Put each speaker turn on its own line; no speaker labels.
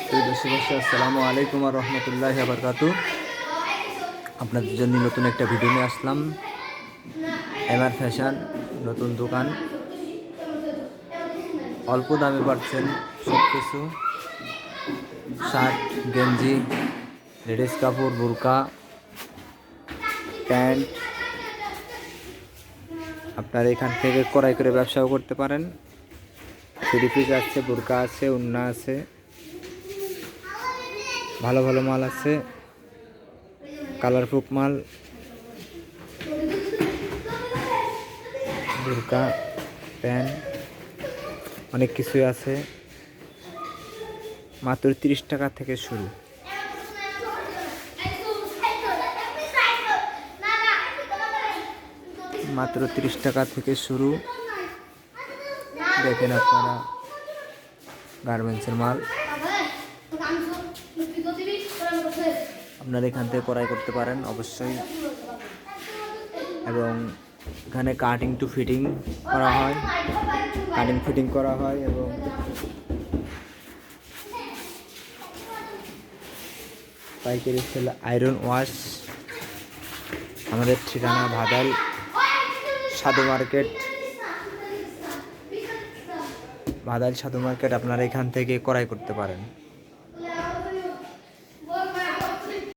প্রিয় দেশবাসী, আসসালামু আলাইকুম ওয়া রাহমাতুল্লাহি ওয়া বারাকাতুহু। আপনাদের জন্য নতুন একটা ভিডিও নিয়ে আসলাম। এমআর ফ্যাশন নতুন দোকান, অল্প দামে পাচ্ছেন সব কিছু, শার্ট, গেঞ্জি, লেডিস কাপড়, বোরকা, প্যান্ট। আপনারা এখান থেকে ক্রয় করে ব্যবসাও করতে পারেন। থ্রি পিস আছে, বোরকা আছে, ওড়না আছে, ভালো ভালো মাল আছে, কালারফুল মাল, বোরকা, প্যান্ট, অনেক কিছুই আছে। মাত্র 30 টাকা থেকে শুরু। মাত্র 30 টাকা থেকে শুরু। দেখেন আপনারা গার্মেন্টসের মাল আপনারা এখান থেকে ক্রয় করতে পারেন অবশ্যই। এবং এখানে কাটিং টু ফিটিং করা হয়, কাটিং ফিটিং করা হয় এবং পাইকারি সেল, আয়রন ওয়াশ। আমাদের ঠিকানা ভাদাল সাধু মার্কেট, ভাদাল সাধু মার্কেট। আপনারা এখান থেকে ক্রয় করতে পারেন।